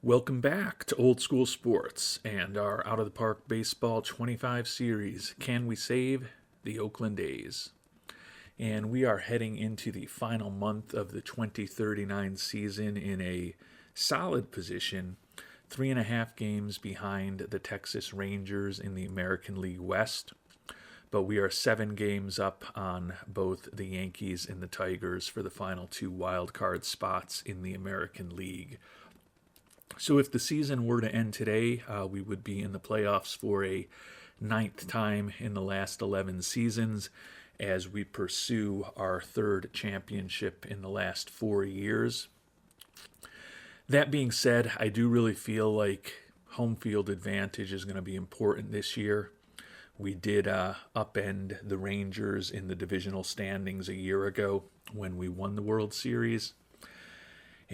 Welcome back to Old School Sports and our Out of the Park Baseball 25 series, Can We Save the Oakland A's? And we are heading into the final month of the 2039 season in a solid position, 3.5 games behind the Texas Rangers in the American League West. But we are 7 games up on both the Yankees and the Tigers for the final 2 wild card spots in the American League. So if the season were to end today, we would be in the playoffs for a 9th time in the last 11 seasons as we pursue our 3rd championship in the last 4 years. That being said, I do really feel like home field advantage is going to be important this year. We did upend the Rangers in the divisional standings a year ago when we won the World Series.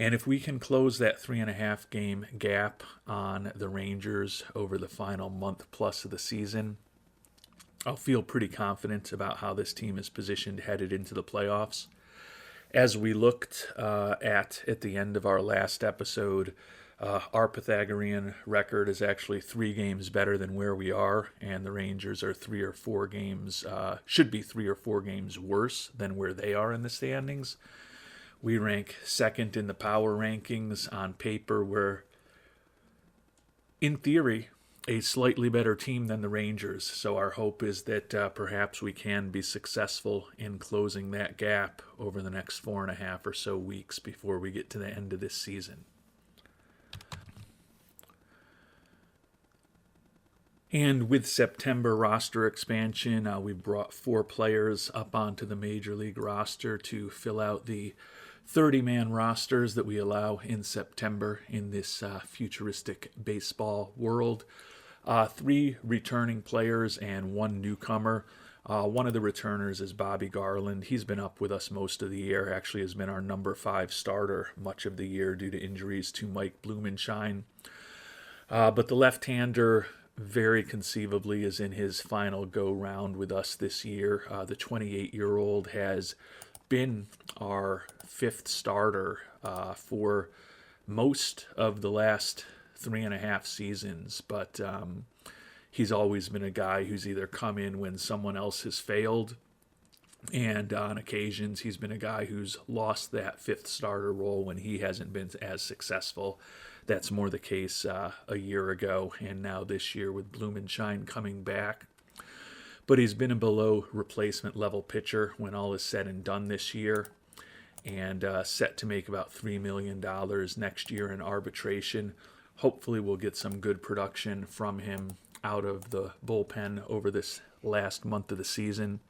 And if we can close that 3.5 game gap on the Rangers over the final month plus of the season, I'll feel pretty confident about how this team is positioned headed into the playoffs. As we looked at the end of our last episode, our Pythagorean record is actually 3 games better than where we are, and the Rangers are 3 or 4 games, should be 3 or 4 games worse than where they are in the standings. We rank 2nd in the power rankings. On paper, we're, in theory, a slightly better team than the Rangers. So our hope is that perhaps we can be successful in closing that gap over the next 4.5 or so weeks before we get to the end of this season. And with September roster expansion, we've brought 4 players up onto the Major League roster to fill out the 30-man rosters that we allow in September in this futuristic baseball world. 3 returning players and 1 newcomer. One of the returners is Bobby Garland. He's been up with us most of the year, actually has been our number 5 starter much of the year due to injuries to Mike Blumenshine. But the left-hander very conceivably is in his final go-round with us this year. The 28-year-old has been our 5th starter for most of the last 3.5 seasons, but he's always been a guy who's either come in when someone else has failed, and on occasions he's been a guy who's lost that 5th starter role when he hasn't been as successful. That's more the case a year ago, and now this year with Blumenshine coming back. But he's been a below replacement level pitcher when all is said and done this year, and set to make about $3 million next year in arbitration. Hopefully we'll get some good production from him out of the bullpen over this last month of the season,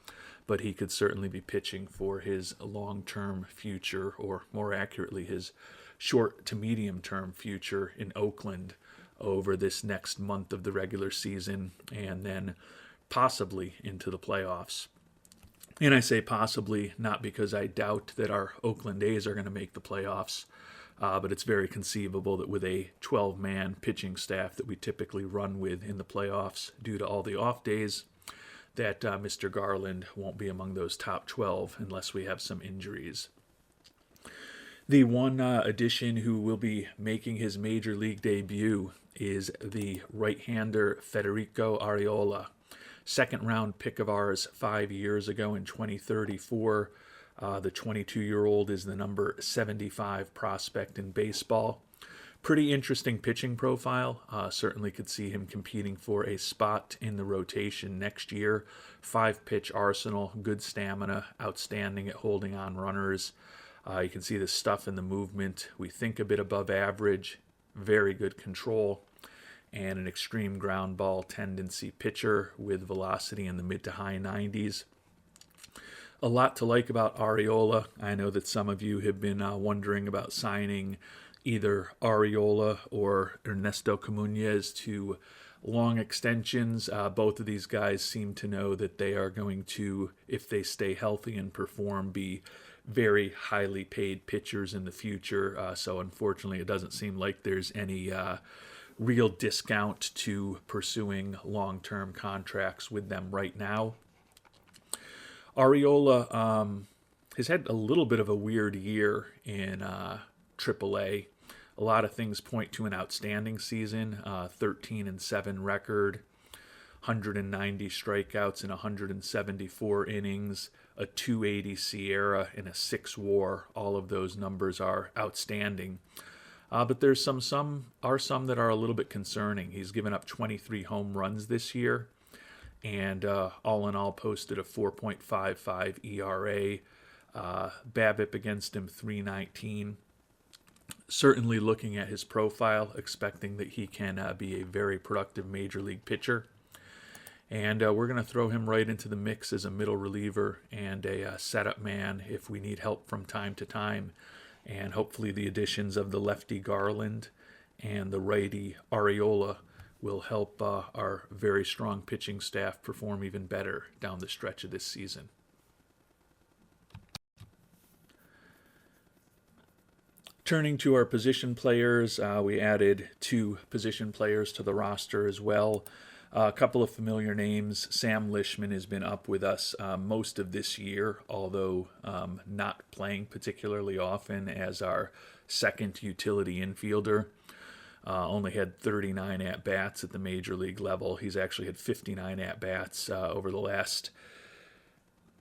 but he could certainly be pitching for his long-term future, or more accurately, his short to medium-term future in Oakland over this next month of the regular season, and then possibly into the playoffs. And I say possibly not because I doubt that our Oakland A's are going to make the playoffs, but it's very conceivable that with a 12-man pitching staff that we typically run with in the playoffs due to all the off days, that Mr. Garland won't be among those top 12 unless we have some injuries. The one addition who will be making his major league debut is the right-hander Federico Arriola. 2nd-round pick of ours 5 years ago in 2034. The 22-year-old is the number 75 prospect in baseball. Pretty interesting pitching profile. Certainly could see him competing for a spot in the rotation next year. 5-pitch arsenal, good stamina, outstanding at holding on runners. You can see the stuff in the movement. We think a bit above average, very good control, and an extreme ground ball tendency pitcher with velocity in the mid to high 90s. A lot to like about Arriola. I know that some of you have been wondering about signing either Arriola or Ernesto Comunez to long extensions. Both of these guys seem to know that they are going to, if they stay healthy and perform, be very highly paid pitchers in the future. So unfortunately, it doesn't seem like there's any real discount to pursuing long-term contracts with them right now. Arriola has had a little bit of a weird year in AAA. A lot of things point to an outstanding season, 13-7 record, 190 strikeouts in 174 innings, a 280 Sierra, and a 6 WAR. All of those numbers are outstanding. But there's some that are a little bit concerning. He's given up 23 home runs this year, and all in all posted a 4.55 ERA. BABIP against him 319. Certainly looking at his profile, expecting that he can be a very productive major league pitcher. And we're going to throw him right into the mix as a middle reliever and a setup man if we need help from time to time. And hopefully the additions of the lefty Garland and the righty Arriola will help our very strong pitching staff perform even better down the stretch of this season. Turning to our position players, we added 2 position players to the roster as well. A couple of familiar names. Sam Lishman has been up with us most of this year, although not playing particularly often as our second utility infielder. Only had 39 at-bats at the major league level. He's actually had 59 at-bats over the last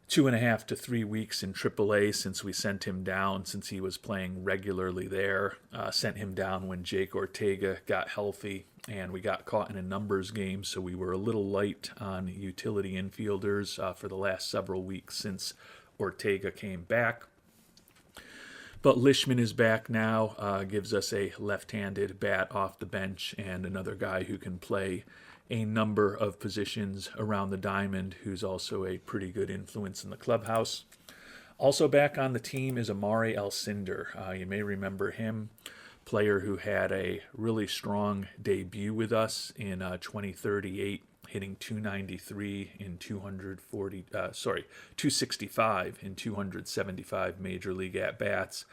2.5 to 3 weeks in AAA since we sent him down, since he was playing regularly there. Sent him down when Jake Ortega got healthy, and we got caught in a numbers game, so we were a little light on utility infielders for the last several weeks since Ortega came back. But Lishman is back now, gives us a left-handed bat off the bench and another guy who can play a number of positions around the diamond, who's also a pretty good influence in the clubhouse. Also back on the team is Amari Alcindor. You may remember him, player who had a really strong debut with us in 2038, hitting 293 in 265 in 275 major league at-bats,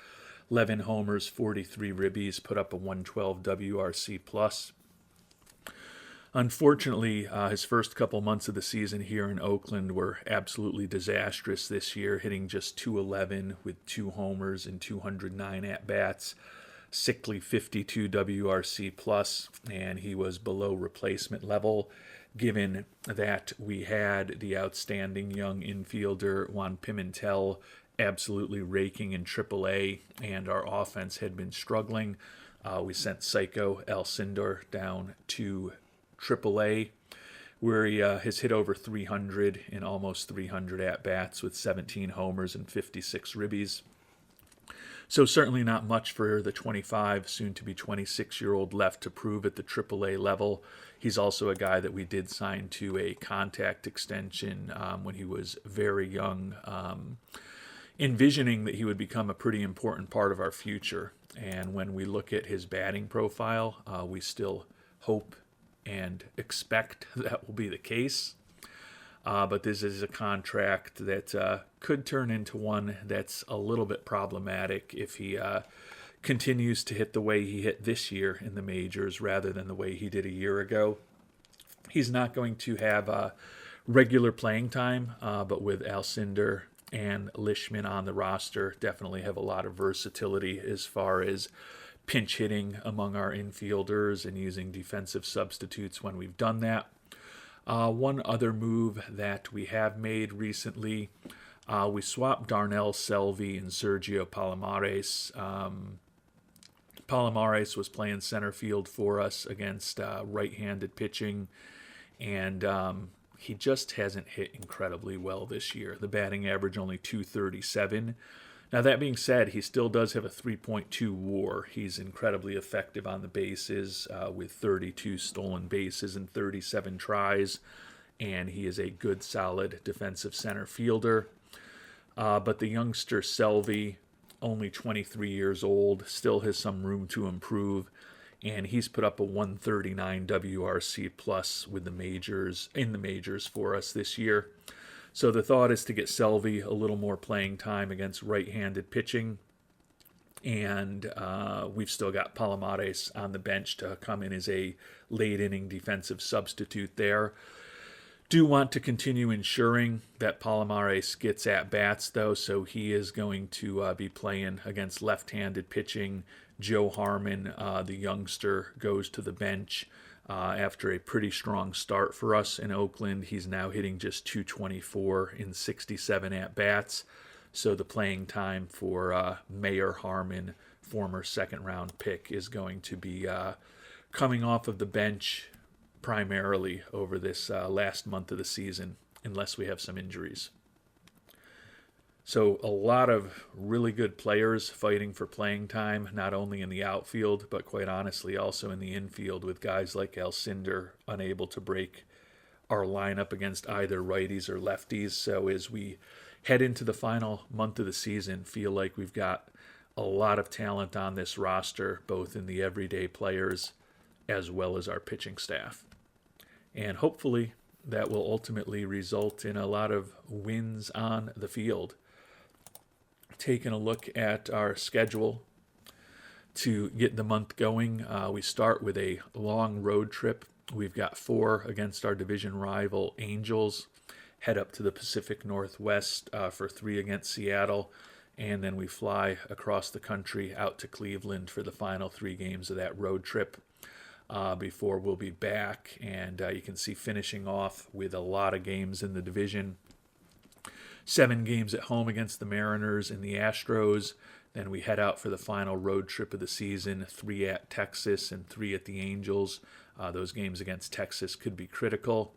11 homers, 43 ribbies, put up a 112 WRC plus. Unfortunately, his first couple months of the season here in Oakland were absolutely disastrous this year, hitting just 211 with 2 homers and 209 at-bats, sickly 52 WRC plus, and he was below replacement level, given that we had the outstanding young infielder Juan Pimentel absolutely raking in AAA, and our offense had been struggling. We sent Psycho Alcindor down to AAA, where he has hit over 300 in almost 300 at-bats with 17 homers and 56 ribbies. So certainly not much for the 25, soon-to-be 26-year-old left to prove at the AAA level. He's also a guy that we did sign to a contact extension when he was very young, envisioning that he would become a pretty important part of our future. And when we look at his batting profile, we still hope and expect that will be the case. But this is a contract that could turn into one that's a little bit problematic if he continues to hit the way he hit this year in the majors rather than the way he did a year ago. He's not going to have regular playing time, but with Alcindor and Lishman on the roster, definitely have a lot of versatility as far as pinch hitting among our infielders and using defensive substitutes when we've done that. One other move that we have made recently, we swapped Darnell Selvey and Sergio Palomares. Palomares was playing center field for us against right-handed pitching, and he just hasn't hit incredibly well this year. The batting average only 237. Now, that being said, he still does have a 3.2 WAR. He's incredibly effective on the bases with 32 stolen bases and 37 tries, and he is a good, solid defensive center fielder. But the youngster Selvey, only 23 years old, still has some room to improve, and he's put up a 139 WRC plus with the majors for us this year. So the thought is to get Selvey a little more playing time against right-handed pitching. And we've still got Palomares on the bench to come in as a late-inning defensive substitute there. Do want to continue ensuring that Palomares gets at bats, though, so he is going to be playing against left-handed pitching. Joe Harmon, the youngster, goes to the bench after a pretty strong start for us in Oakland. He's now hitting just 224 in 67 at-bats, so the playing time for Mayor Harmon, former second-round pick, is going to be coming off of the bench primarily over this last month of the season, unless we have some injuries. So a lot of really good players fighting for playing time, not only in the outfield, but quite honestly also in the infield, with guys like Alcindor unable to break our lineup against either righties or lefties. So as we head into the final month of the season, feel like we've got a lot of talent on this roster, both in the everyday players as well as our pitching staff. And hopefully that will ultimately result in a lot of wins on the field. Taking a look at our schedule to get the month going, we start with a long road trip. We've got 4 against our division rival Angels, head up to the Pacific Northwest for 3 against Seattle, and then we fly across the country out to Cleveland for the final 3 games of that road trip. Before we'll be back, and you can see finishing off with a lot of games in the division. 7 games at home against the Mariners and the Astros. Then we head out for the final road trip of the season, 3 at Texas and 3 at the Angels. Those games against Texas could be critical.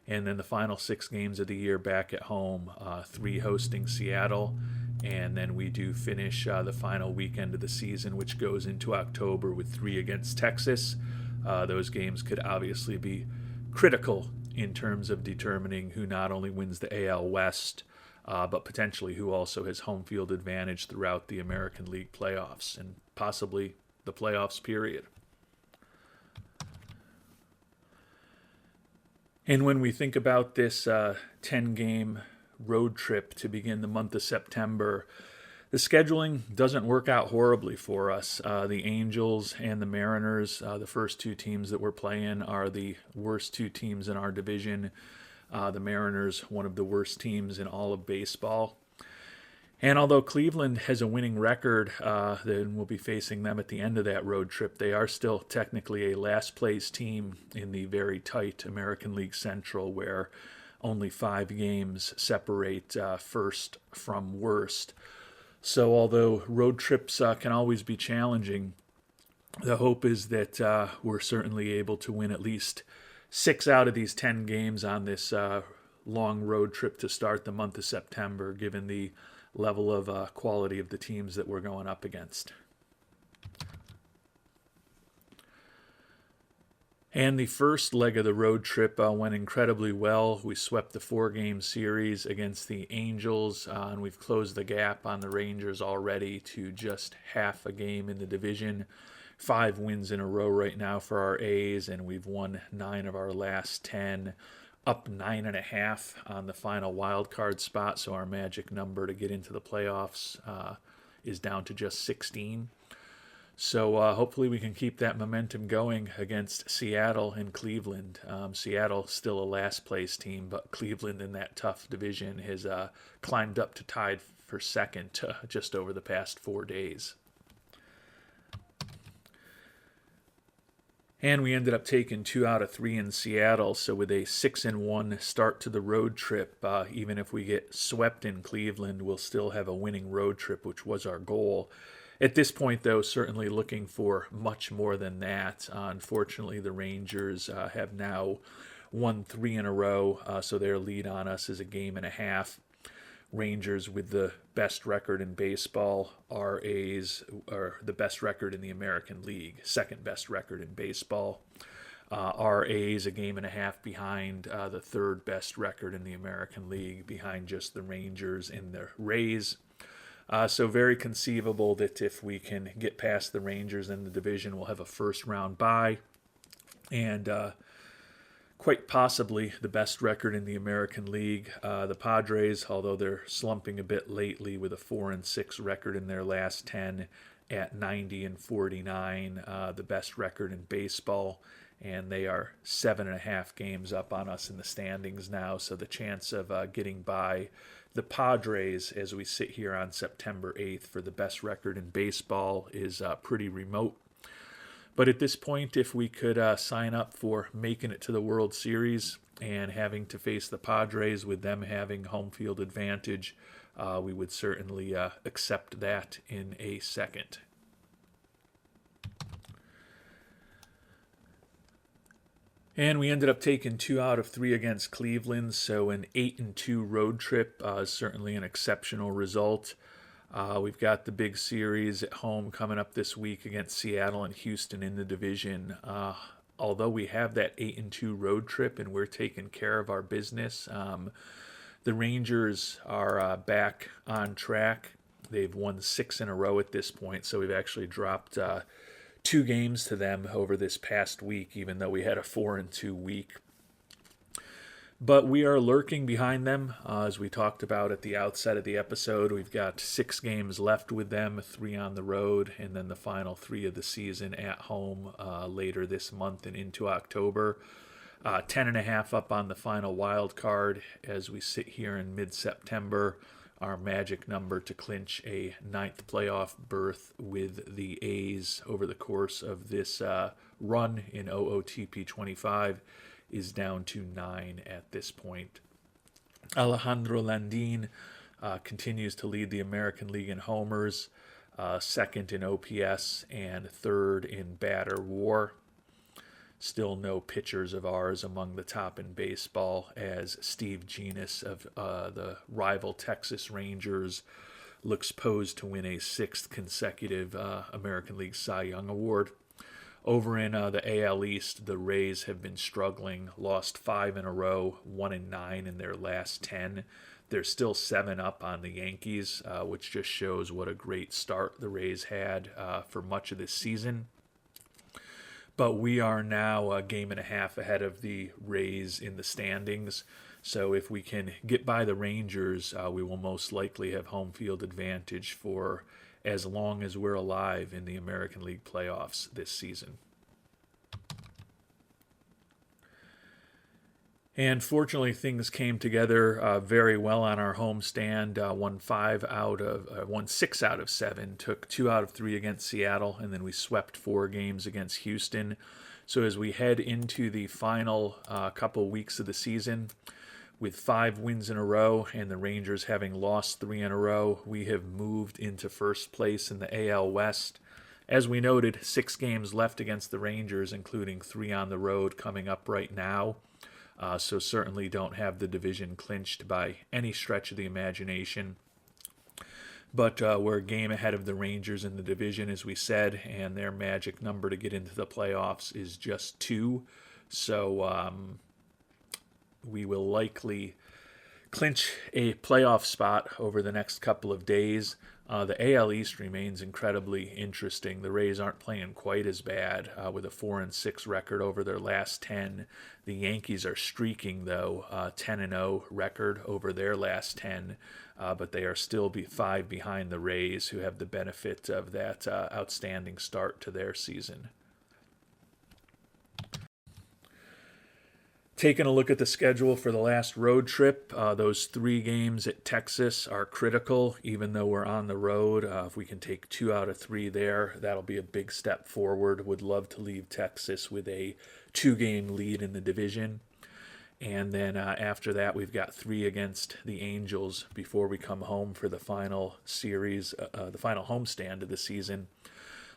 And then the final 6 games of the year back at home, 3 hosting Seattle. And then we do finish the final weekend of the season, which goes into October, with 3 against Texas. Those games could obviously be critical in terms of determining who not only wins the AL West, but potentially who also has home field advantage throughout the American League playoffs and possibly the playoffs period. And when we think about this 10-game road trip to begin the month of September, the scheduling doesn't work out horribly for us. The Angels and the Mariners, the first 2 teams that we're playing, are the worst 2 teams in our division. The Mariners, one of the worst teams in all of baseball. And although Cleveland has a winning record, then we'll be facing them at the end of that road trip, they are still technically a last-place team in the very tight American League Central, where only 5 games separate first from worst. So although road trips can always be challenging, the hope is that we're certainly able to win at least 6 out of these 10 games on this long road trip to start the month of September, given the level of quality of the teams that we're going up against. And the first leg of the road trip went incredibly well. We swept the 4-game series against the Angels, and we've closed the gap on the Rangers already to just half a game in the division. 5 wins in a row right now for our A's, and we've won 9 of our last 10, up 9.5 on the final wild card spot, so our magic number to get into the playoffs is down to just 16. So hopefully we can keep that momentum going against Seattle and Cleveland. Seattle still a last-place team, but Cleveland in that tough division has climbed up to tied for second just over the past 4 days. And we ended up taking 2 out of 3 in Seattle, so with a 6-1 start to the road trip, even if we get swept in Cleveland, we'll still have a winning road trip, which was our goal. At this point, though, certainly looking for much more than that. Unfortunately, the Rangers have now won 3 in a row, so their lead on us is a game and a half. Rangers with the best record in baseball. Our A's are the best record in the American League, second best record in baseball. Our A's a game and a half behind the third best record in the American League, behind just the Rangers and the Rays. So very conceivable that if we can get past the Rangers in the division, we'll have a first-round bye. And quite possibly the best record in the American League. The Padres, although they're slumping a bit lately with a 4-6 record in their last 10, at 90-49, the best record in baseball, and they are 7.5 games up on us in the standings now. So the chance of getting by the Padres as we sit here on September 8th for the best record in baseball is pretty remote. But at this point, if we could sign up for making it to the World Series and having to face the Padres with them having home field advantage, we would certainly accept that in a second. And we ended up taking 2 out of 3 against Cleveland, so an 8-2 road trip is certainly an exceptional result. We've got the big series at home coming up this week against Seattle and Houston in the division. Although we have that 8-2 road trip and we're taking care of our business, the Rangers are back on track. They've won 6 in a row at this point, so we've actually dropped 2 games to them over this past week, even though we had a 4-2 week. But we are lurking behind them, as we talked about at the outset of the episode. We've got 6 games left with them, 3 on the road, and then the final 3 of the season at home later this month and into October. 10.5 up on the final wild card as we sit here in mid-September. Our magic number to clinch a 9th playoff berth with the A's over the course of this run in OOTP 25 is down to 9 at this point. Alejandro Landin continues to lead the American League in homers, 2nd in OPS, and 3rd in batter WAR. Still no pitchers of ours among the top in baseball, as Steve Genus of the rival Texas Rangers looks posed to win a 6th consecutive American League Cy Young Award. Over in the AL East, the Rays have been struggling, lost 5 in a row, 1-9 in their last 10. They're still 7 up on the Yankees, which just shows what a great start the Rays had for much of this season. But we are now a game and a half ahead of the Rays in the standings. So if we can get by the Rangers, we will most likely have home field advantage for as long as we're alive in the American League playoffs this season. And fortunately, things came together very well on our homestand. Won 6 out of 7, took 2 out of 3 against Seattle, and then we swept 4 games against Houston. So as we head into the final couple weeks of the season, with 5 wins in a row and the Rangers having lost 3 in a row, we have moved into first place in the AL West. As we noted, 6 games left against the Rangers, including 3 on the road coming up right now. So certainly don't have the division clinched by any stretch of the imagination. But we're a game ahead of the Rangers in the division, as we said, and their magic number to get into the playoffs is just 2. So we will likely clinch a playoff spot over the next couple of days. The AL East remains incredibly interesting. The Rays aren't playing quite as bad with a 4-6 record over their last 10. The Yankees are streaking, though, 10-0 record over their last 10, but they are still 5 behind the Rays, who have the benefit of that outstanding start to their season. Taking a look at the schedule for the last road trip, those 3 games at Texas are critical, even though we're on the road. If we can take 2 out of 3 there, that'll be a big step forward. Would love to leave Texas with a 2-game lead in the division. And then after that, we've got 3 against the Angels before we come home for the final series, the final homestand of the season.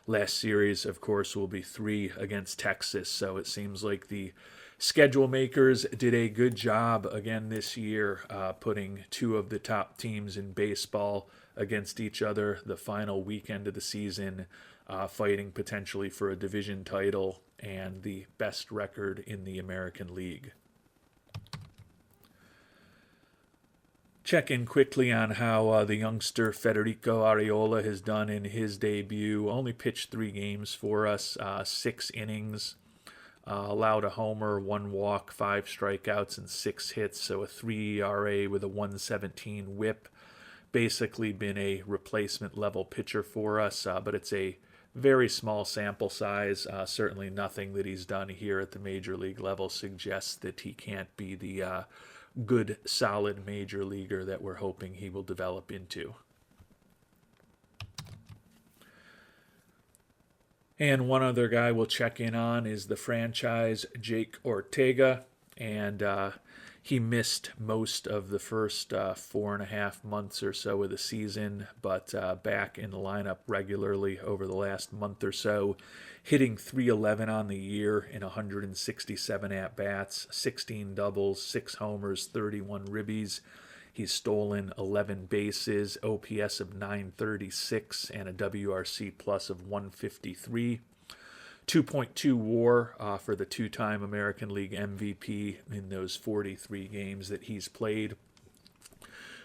Last series, of course, will be 3 against Texas, so it seems like the schedule makers did a good job again this year, putting 2 of the top teams in baseball against each other the final weekend of the season, fighting potentially for a division title and the best record in the American League. Check in quickly on how the youngster Federico Arriola has done in his debut. Only pitched 3 games for us, 6 innings. Allowed a homer, 1 walk, 5 strikeouts, and 6 hits, so a 3 ERA with a 1.17 whip. basically been a replacement level pitcher for us, but it's a very small sample size. Certainly nothing that he's done here at the major league level suggests that he can't be the good, solid major leaguer that we're hoping he will develop into. And one other guy we'll check in on is the franchise, Jake Ortega. And he missed most of the first 4.5 months or so of the season, but back in the lineup regularly over the last month or so, hitting .311 on the year in 167 at-bats, 16 doubles, 6 homers, 31 ribbies. He's stolen 11 bases, OPS of 936, and a WRC plus of 153. 2.2 WAR for the two-time American League MVP in those 43 games that he's played.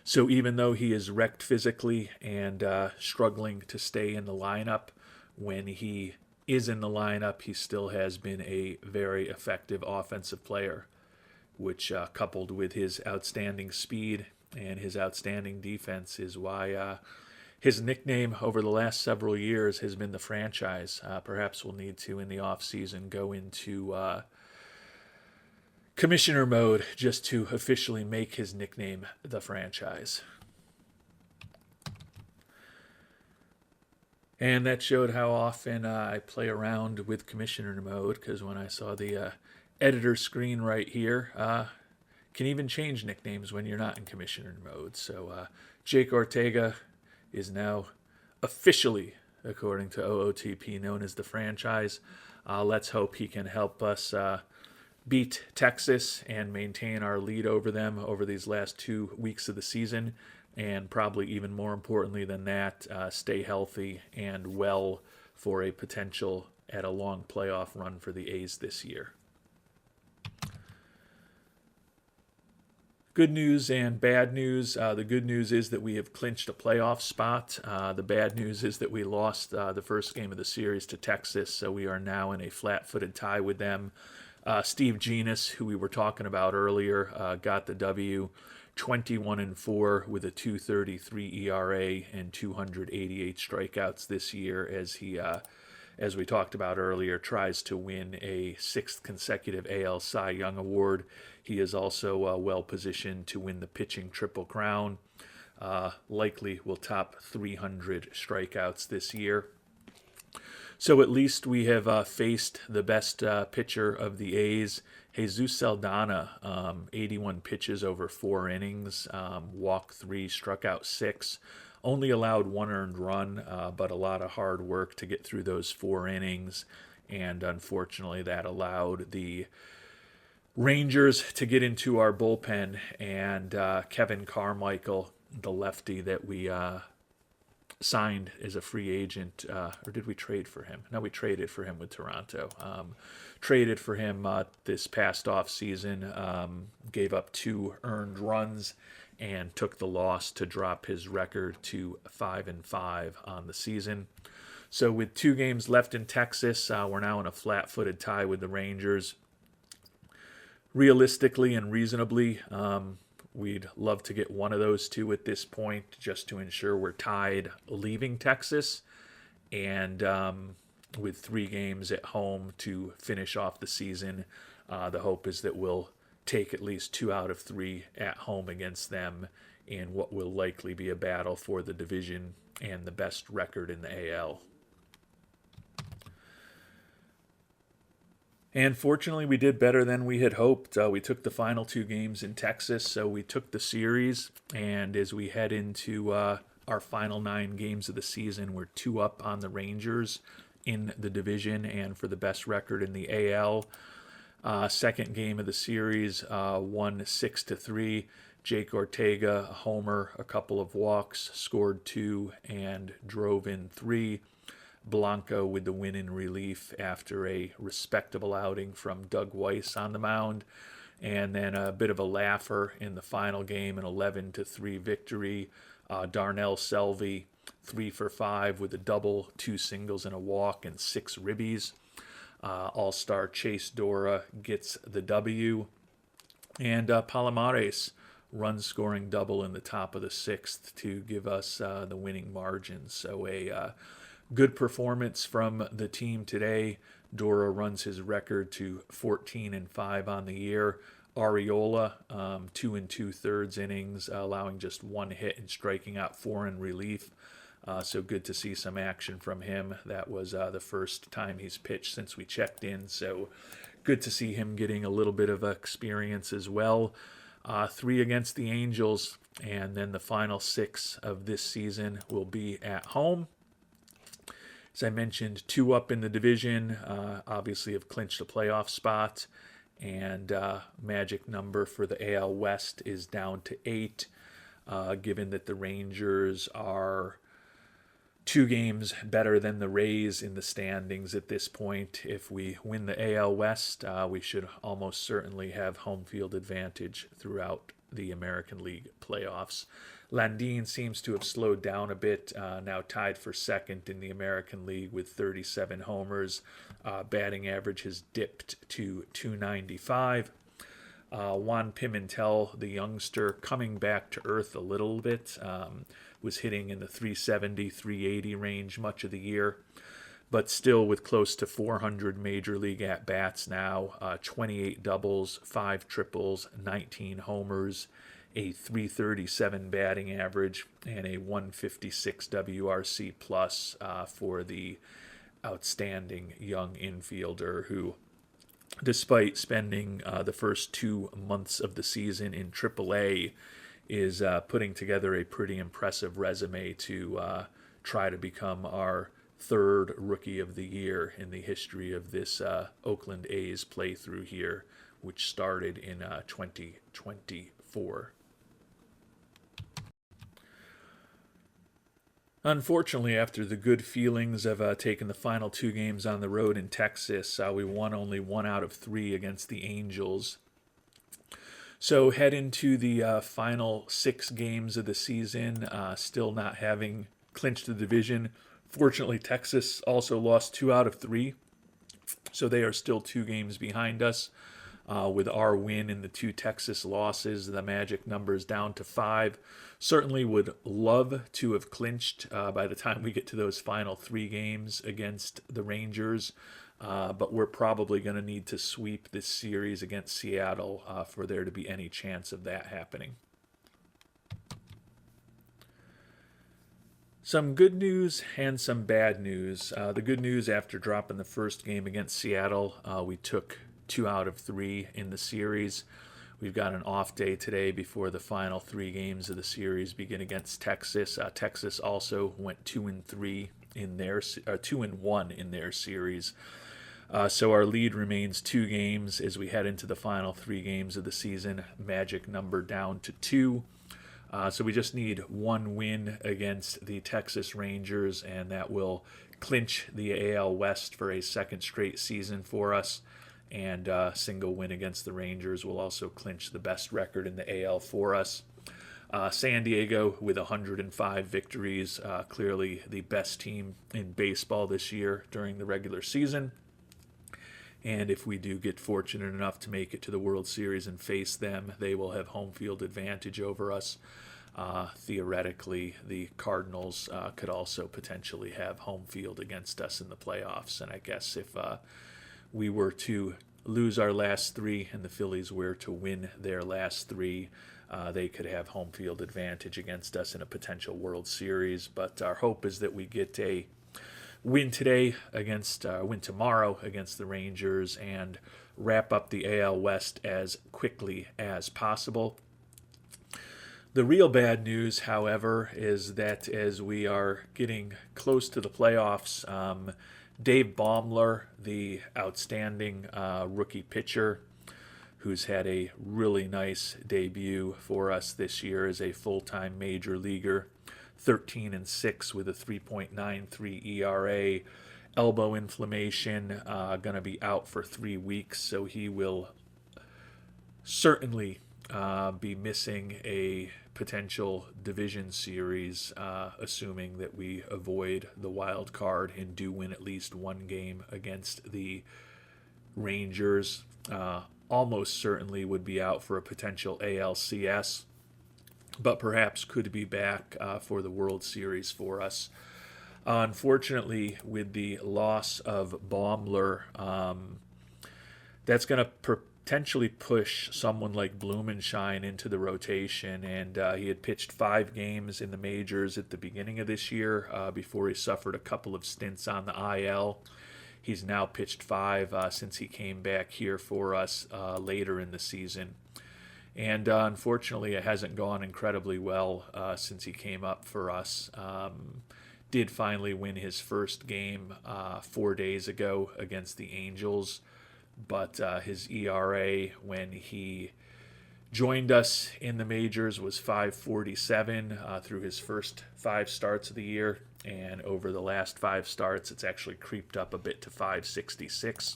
So even though he is wrecked physically and struggling to stay in the lineup, when he is in the lineup, he still has been a very effective offensive player, which coupled with his outstanding speed and his outstanding defense is why his nickname over the last several years has been the franchise. Perhaps we'll need to, in the offseason, go into commissioner mode just to officially make his nickname the franchise. And that showed how often I play around with commissioner mode, because when I saw the editor screen right here, can even change nicknames when you're not in commissioner mode. So Jake Ortega is now officially, according to OOTP, known as the franchise. Let's hope he can help us beat Texas and maintain our lead over them over these last 2 weeks of the season, and probably even more importantly than that, stay healthy and well for a potential at a long playoff run for the A's this year. Good news and bad news. The good news is that we have clinched a playoff spot. The bad news is that we lost the first game of the series to Texas, so we are now in a flat-footed tie with them. Steve Genus, who we were talking about earlier, got the W, 21-4 with a 2.33 ERA and 288 strikeouts this year as he, as we talked about earlier, tries to win a 6th consecutive AL Cy Young Award. He is also well positioned to win the pitching Triple Crown. Likely will top 300 strikeouts this year. So at least we have faced the best pitcher of the A's, Jesus Saldana, 81 pitches over 4 innings, walked 3, struck out 6. Only allowed 1 earned run, but a lot of hard work to get through those 4 innings. And unfortunately, that allowed the Rangers to get into our bullpen. And Kevin Carmichael, the lefty that we signed as a free agent, or did we trade for him? No, we traded for him with Toronto. Traded for him this past offseason, gave up 2 earned runs, and took the loss to drop his record to 5-5 on the season. So with 2 games left in Texas, we're now in a flat-footed tie with the Rangers. Realistically and reasonably, we'd love to get one of those 2 at this point just to ensure we're tied leaving Texas. And with 3 games at home to finish off the season, the hope is that we'll take at least 2 out of 3 at home against them in what will likely be a battle for the division and the best record in the AL. And fortunately, we did better than we had hoped. We took the final 2 games in Texas, so we took the series. And as we head into our final 9 games of the season, we're 2 up on the Rangers in the division and for the best record in the AL. Second game of the series, won 6-3. Jake Ortega, a homer, a couple of walks, scored 2 and drove in 3. Blanco with the win in relief after a respectable outing from Doug Weiss on the mound. And then a bit of a laugher in the final game, an 11-3 victory. Darnell Selvey, 3 for 5 with a double, 2 singles and a walk, and 6 ribbies. All-star Chase Dora gets the W. And Palomares run-scoring double in the top of the sixth to give us the winning margin. So a good performance from the team today. Dora runs his record to 14-5 on the year. Ariola, 2 2/3 innings, allowing just one hit and striking out 4 in relief. So good to see some action from him. That was the first time he's pitched since we checked in. So good to see him getting a little bit of experience as well. 3 against the Angels, and then the final 6 of this season will be at home. As I mentioned, 2 up in the division, obviously have clinched a playoff spot, and magic number for the AL West is down to 8, given that the Rangers are 2 games better than the Rays in the standings at this point. If we win the AL West, we should almost certainly have home field advantage throughout the American League playoffs. Landin seems to have slowed down a bit, now tied for second in the American League with 37 homers. Batting average has dipped to .295. Juan Pimentel, the youngster, coming back to earth a little bit, was hitting in the 370, 380 range much of the year, but still with close to 400 major league at-bats now, 28 doubles, 5 triples, 19 homers, a 337 batting average, and a 156 WRC plus for the outstanding young infielder who, despite spending the first 2 months of the season in AAA, is putting together a pretty impressive resume to try to become our 3rd Rookie of the Year in the history of this Oakland A's playthrough here, which started in 2024. Unfortunately, after the good feelings of taking the final 2 games on the road in Texas, we won only 1 out of 3 against the Angels. So head into the final 6 games of the season, still not having clinched the division. Fortunately, Texas also lost 2 out of 3, so they are still 2 games behind us. With our win and the 2 Texas losses, the magic number is down to 5. Certainly would love to have clinched by the time we get to those final 3 games against the Rangers, but we're probably going to need to sweep this series against Seattle for there to be any chance of that happening. Some good news and some bad news. The good news, after dropping the first game against Seattle, we took 2 out of 3 in the series. We've got an off day today before the final 3 games of the series begin against Texas. Texas also went 2-3 in their 2-1 in their series. So our lead remains 2 games as we head into the final 3 games of the season. Magic number down to 2. So we just need 1 win against the Texas Rangers, and that will clinch the AL West for a 2nd straight season for us. And a single win against the Rangers will also clinch the best record in the AL for us. San Diego with 105 victories, clearly the best team in baseball this year during the regular season. And if we do get fortunate enough to make it to the World Series and face them, they will have home field advantage over us. Theoretically, the Cardinals could also potentially have home field against us in the playoffs. And I guess if we were to lose our last 3 and the Phillies were to win their last 3, they could have home field advantage against us in a potential World Series. But our hope is that we get a win tomorrow against the Rangers and wrap up the AL West as quickly as possible. The real bad news, however, is that as we are getting close to the playoffs, Dave Baumler, the outstanding rookie pitcher, who's had a really nice debut for us this year as a full-time major leaguer, 13-6 with a 3.93 ERA, elbow inflammation, going to be out for 3 weeks, so he will certainly be missing a potential division series, assuming that we avoid the wild card and do win at least 1 game against the Rangers. Almost certainly would be out for a potential ALCS. but perhaps could be back for the World Series for us. Unfortunately, with the loss of Baumler, that's going to potentially push someone like Blumenschein into the rotation. And he had pitched 5 games in the majors at the beginning of this year before he suffered a couple of stints on the IL. He's now pitched 5 since he came back here for us later in the season. And unfortunately, it hasn't gone incredibly well since he came up for us. Did finally win his first game 4 days ago against the Angels, but his ERA when he joined us in the majors was 5.47 through his first 5 starts of the year, and over the last 5 starts, it's actually creeped up a bit to 5.66.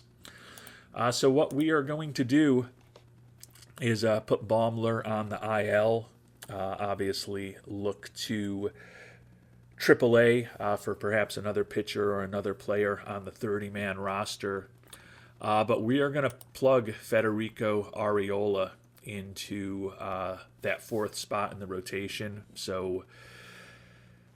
So what we are going to do is put Baumler on the IL, obviously look to AAA for perhaps another pitcher or another player on the 30-man roster. But we are going to plug Federico Arriola into that 4th spot in the rotation. So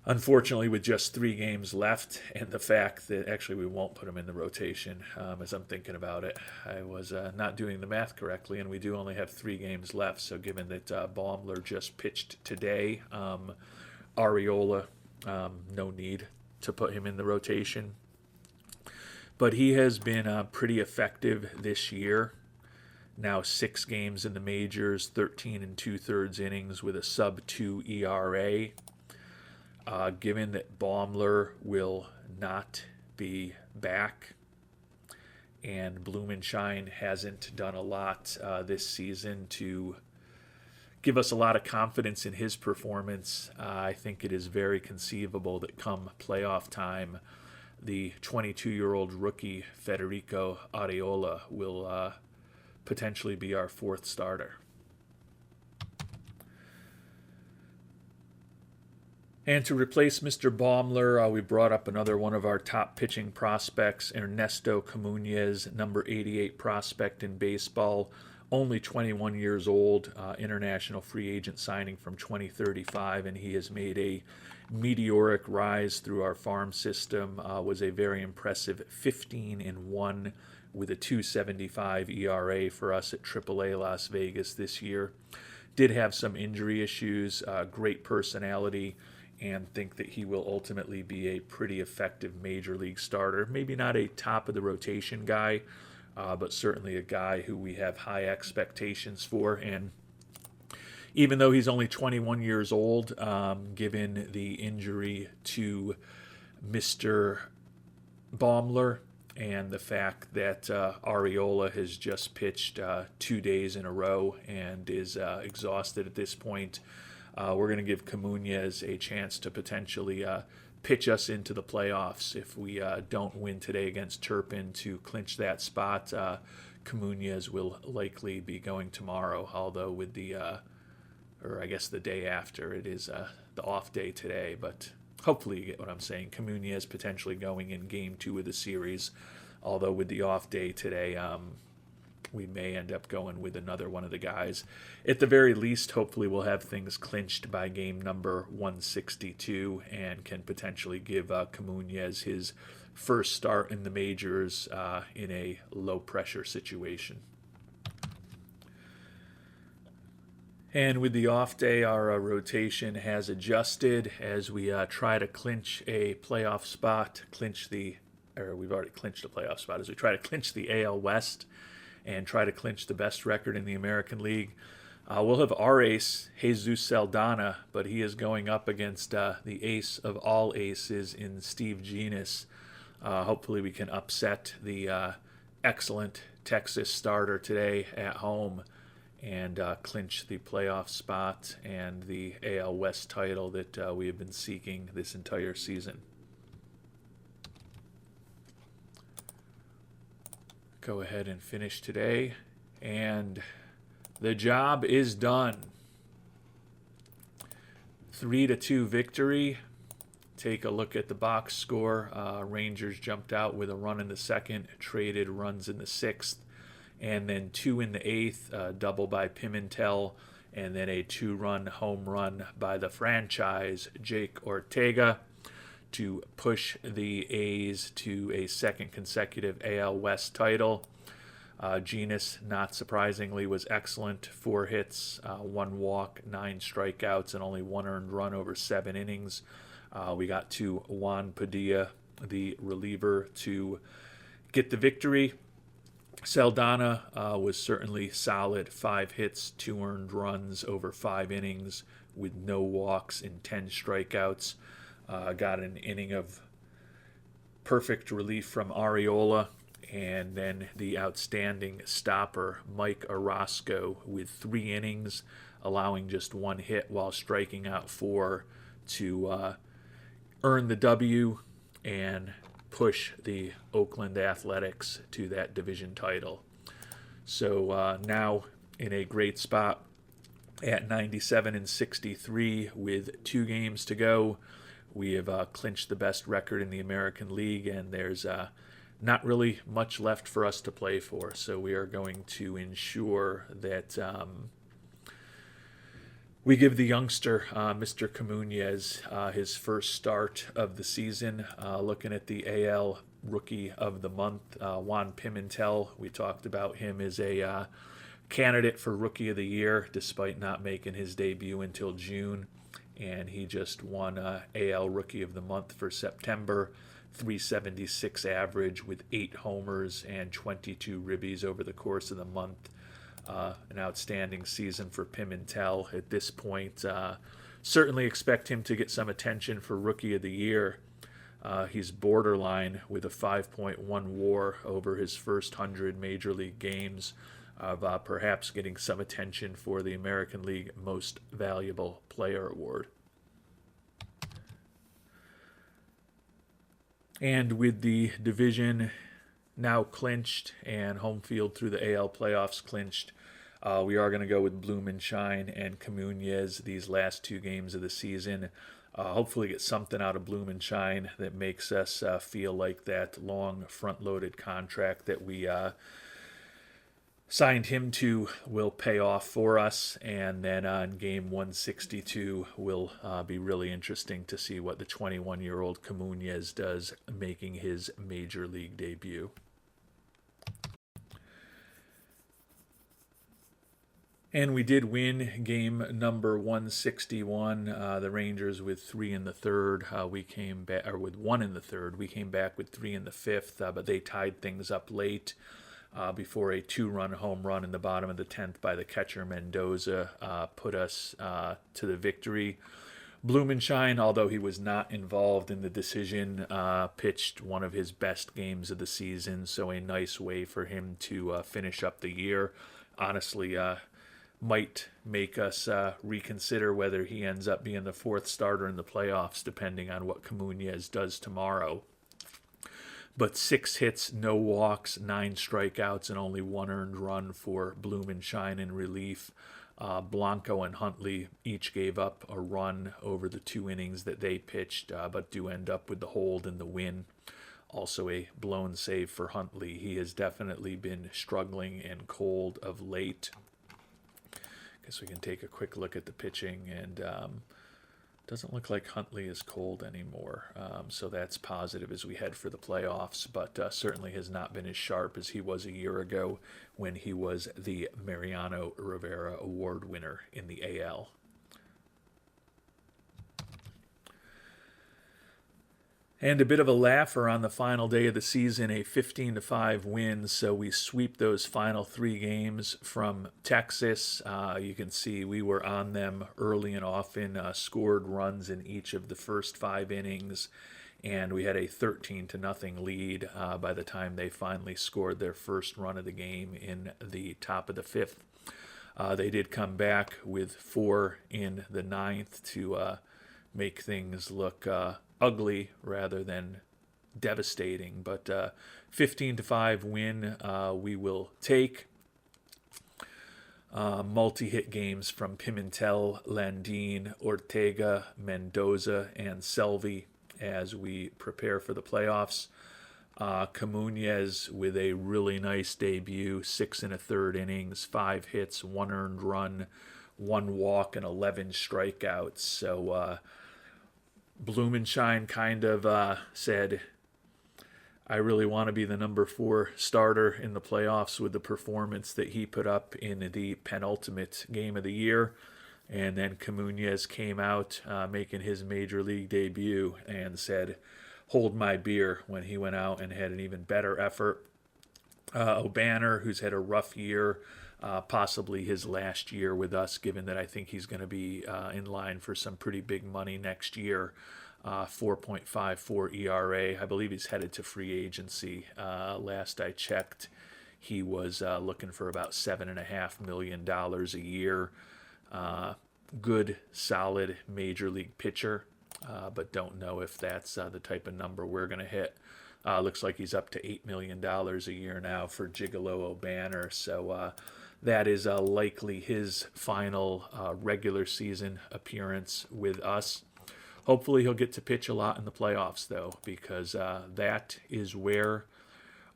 unfortunately, with just 3 games left and the fact that actually we won't put him in the rotation as I'm thinking about it, I was not doing the math correctly, and we do only have 3 games left. So given that Baumler just pitched today, Arriola, no need to put him in the rotation. But he has been pretty effective this year. Now 6 games in the majors, 13 2/3 innings with a sub-2 ERA. Given that Baumler will not be back and Blumenschein hasn't done a lot this season to give us a lot of confidence in his performance, I think it is very conceivable that come playoff time, the 22-year-old rookie Federico Arriola will potentially be our 4th starter. And to replace Mr. Baumler, we brought up another one of our top pitching prospects, Ernesto Comunez, number 88 prospect in baseball, only 21 years old, international free agent signing from 2035, and he has made a meteoric rise through our farm system. Was a very impressive 15-1 with a 2.75 ERA for us at AAA Las Vegas this year. Did have some injury issues, great personality, and think that he will ultimately be a pretty effective major league starter. Maybe not a top of the rotation guy, but certainly a guy who we have high expectations for. And even though he's only 21 years old, given the injury to Mr. Baumler and the fact that Arriola has just pitched 2 days in a row and is exhausted at this point, we're going to give Comunez a chance to potentially pitch us into the playoffs. If we don't win today against Turpin to clinch that spot, Comunez will likely be going tomorrow, although with the, or I guess the day after, it is the off day today, but hopefully you get what I'm saying. Comunez potentially going in game 2 of the series, although with the off day today, we may end up going with another one of the guys. At the very least, hopefully we'll have things clinched by game number 162 and can potentially give Comunez his first start in the majors in a low-pressure situation. And with the off day, our rotation has adjusted as we try to clinch a playoff spot, we've already clinched a playoff spot, as we try to clinch the AL West and try to clinch the best record in the American League. We'll have our ace, Jesus Saldana, but he is going up against the ace of all aces in Steve Genis. Hopefully we can upset the excellent Texas starter today at home and clinch the playoff spot and the AL West title that we have been seeking this entire season. Go ahead and finish today, and the job is done. 3-2 victory. Take a look at the box score. Rangers jumped out with a run in the second, traded runs in the sixth, and then 2 in the eighth, double by Pimentel, and then a 2-run home run by the franchise, Jake Ortega, to push the A's to a second consecutive AL West title. Genus, not surprisingly, was excellent. 4 hits, 1 walk, 9 strikeouts, and only 1 earned run over 7 innings. We got to Juan Padilla, the reliever, to get the victory. Saldana was certainly solid. 5 hits, 2 earned runs over 5 innings with no walks and 10 strikeouts. Got an inning of perfect relief from Arriola. And then the outstanding stopper, Mike Orozco, with 3 innings, allowing just 1 hit while striking out 4 to earn the W and push the Oakland Athletics to that division title. So now in a great spot at 97-63 with 2 games to go. We have clinched the best record in the American League, and there's not really much left for us to play for. So we are going to ensure that we give the youngster, Mr. Comunez, his first start of the season. Looking at the AL Rookie of the Month, Juan Pimentel. We talked about him as a candidate for Rookie of the Year, despite not making his debut until June. And he just won AL Rookie of the Month for September. 376 average with 8 homers and 22 ribbies over the course of the month. An outstanding season for Pimentel at this point. Certainly expect him to get some attention for Rookie of the Year. He's borderline with a 5.1 WAR over his first 100 Major League games, of perhaps getting some attention for the American League Most Valuable Player Award. And with the division now clinched and home field through the AL playoffs clinched, we are going to go with Blumenshine and Comunez these last 2 games of the season. Hopefully get something out of Blumenshine that makes us feel like that long front-loaded contract that we signed him to will pay off for us, and then on game 162 will be really interesting to see what the 21-year-old Comunez does, making his Major League debut. And we did win game number 161. The Rangers with 3 in the third. We came back, or with 1 in the third. We came back with 3 in the fifth, but they tied things up late. Before a 2-run home run in the bottom of the 10th by the catcher Mendoza put us to the victory. Blumenshine, although he was not involved in the decision, pitched one of his best games of the season, so a nice way for him to finish up the year. Honestly, might make us reconsider whether he ends up being the 4th starter in the playoffs, depending on what Comunez does tomorrow. But 6 hits, no walks, 9 strikeouts, and only 1 earned run for Blumenshine in relief. Blanco and Huntley each gave up a run over the 2 innings that they pitched, but do end up with the hold and the win. Also a blown save for Huntley. He has definitely been struggling and cold of late. Guess we can take a quick look at the pitching, and doesn't look like Huntley is cold anymore, so that's positive as we head for the playoffs, but certainly has not been as sharp as he was a year ago when he was the Mariano Rivera Award winner in the AL. And a bit of a laugher on the final day of the season, a 15-5 win. So we sweep those final 3 games from Texas. You can see we were on them early and often, scored runs in each of the first 5 innings, and we had a 13-0 lead by the time they finally scored their first run of the game in the top of the 5th. They did come back with 4 in the 9th to make things look ugly rather than devastating, but 15-5 win we will take. Multi-hit games from Pimentel, Landin, Ortega, Mendoza, and Selvey as we prepare for the playoffs. Comunez with a really nice debut, 6 1/3 innings, 5 hits, 1 earned run, 1 walk and 11 strikeouts. So Blumenshine kind of said, I really want to be the number 4 starter in the playoffs with the performance that he put up in the penultimate game of the year. And then Camunez came out making his major league debut and said, hold my beer, when he went out and had an even better effort. O'Banner, who's had a rough year, possibly his last year with us, given that I think he's going to be in line for some pretty big money next year. 4.54 ERA. I believe he's headed to free agency. Last I checked, he was looking for about $7.5 million a year. Good, solid major league pitcher, but don't know if that's the type of number we're going to hit. Looks like he's up to $8 million a year now for Gigolo O'Banner. So that is likely his final regular season appearance with us. Hopefully he'll get to pitch a lot in the playoffs, though, because that is where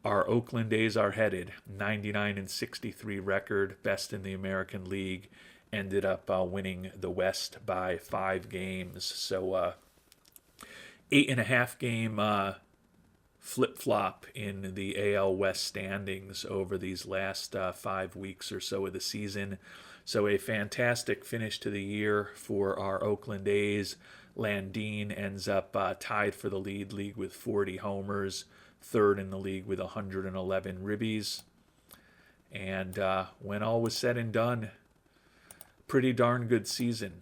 our Oakland A's are headed. 99-63 record, best in the American League. Ended up winning the West by 5 games. So 8.5 game flip-flop in the AL West standings over these last 5 weeks or so of the season. So a fantastic finish to the year for our Oakland A's. Landine ends up tied for the league with 40 homers, 3rd in the league with 111 ribbies. And when all was said and done, pretty darn good season.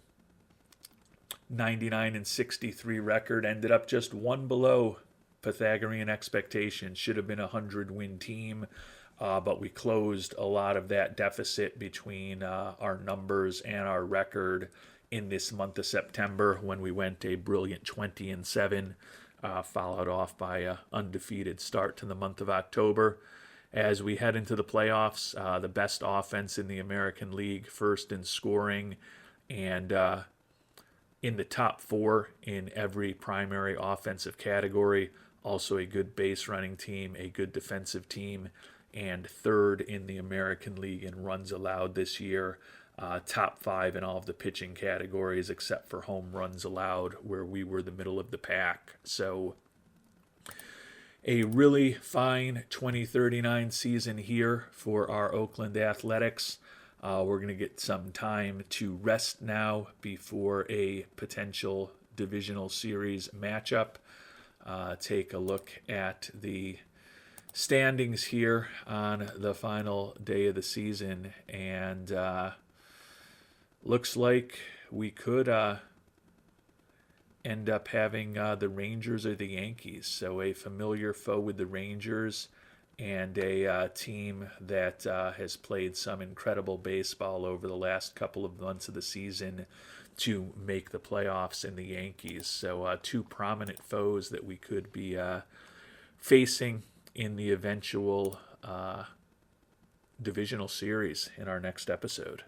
99-63 record, ended up just 1 below Pythagorean expectations. Should have been a 100-win team, but we closed a lot of that deficit between our numbers and our record in this month of September, when we went a brilliant 20-7, followed off by an undefeated start to the month of October. As we head into the playoffs, the best offense in the American League, first in scoring, and in the top 4 in every primary offensive category. Also a good base running team, a good defensive team, and 3rd in the American League in runs allowed this year. Top 5 in all of the pitching categories except for home runs allowed, where we were the middle of the pack. So a really fine 2039 season here for our Oakland Athletics. We're going to get some time to rest now before a potential divisional series matchup. Take a look at the standings here on the final day of the season, and looks like we could end up having the Rangers or the Yankees. So a familiar foe with the Rangers, and a team that has played some incredible baseball over the last couple of months of the season to make the playoffs in the Yankees. So 2 prominent foes that we could be facing in the eventual divisional series in our next episode.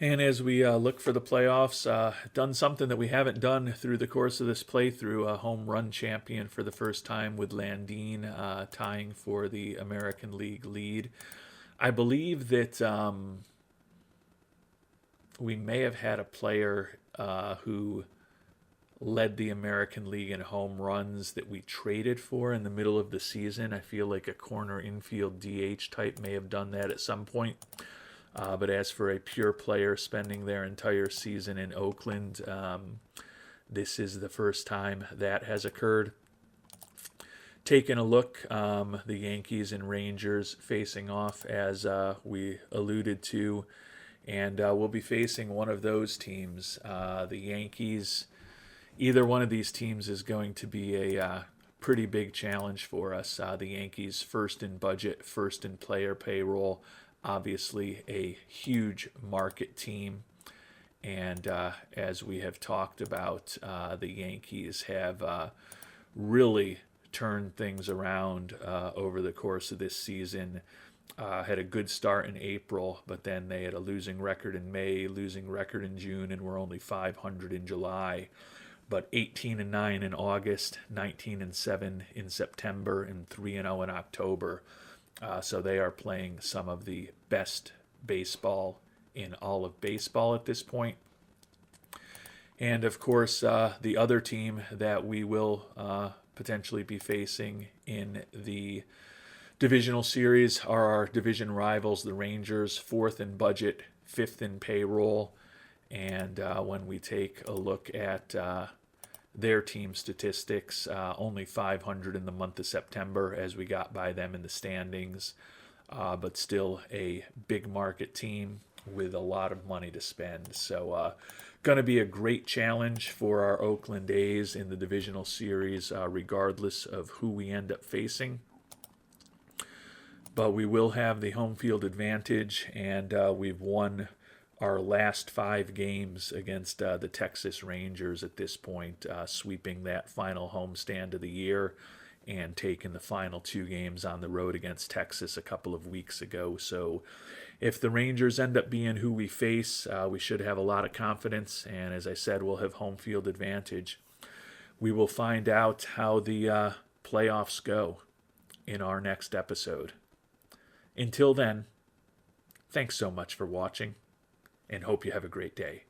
And as we look for the playoffs, done something that we haven't done through the course of this playthrough, a home run champion for the first time with Landine tying for the American League lead. I believe that we may have had a player who led the American League in home runs that we traded for in the middle of the season. I feel like a corner infield DH type may have done that at some point. But as for a pure player spending their entire season in Oakland, this is the first time that has occurred. Taking a look, the Yankees and Rangers facing off, as we alluded to, and we'll be facing one of those teams. The Yankees, either one of these teams is going to be a pretty big challenge for us. The Yankees first in budget, first in player payroll. Obviously a huge market team, and as we have talked about, the Yankees have really turned things around over the course of this season. Had a good start in April, but then they had a losing record in May, losing record in June, and were only .500 in July. But 18-9 in August, 19-7 in September, and 3-0 in October. So they are playing some of the best baseball in all of baseball at this point. And of course, the other team that we will potentially be facing in the divisional series are our division rivals, the Rangers, fourth in budget, fifth in payroll. And when we take a look at their team statistics, only 500 in the month of September as we got by them in the standings, but still a big market team with a lot of money to spend. So going to be a great challenge for our Oakland A's in the divisional series, regardless of who we end up facing. But we will have the home field advantage, and we've won our last 5 games against the Texas Rangers at this point, sweeping that final homestand of the year and taking the final 2 games on the road against Texas a couple of weeks ago. So if the Rangers end up being who we face, we should have a lot of confidence, and as I said, we'll have home field advantage. We will find out how the playoffs go in our next episode. Until then, thanks so much for watching, and hope you have a great day.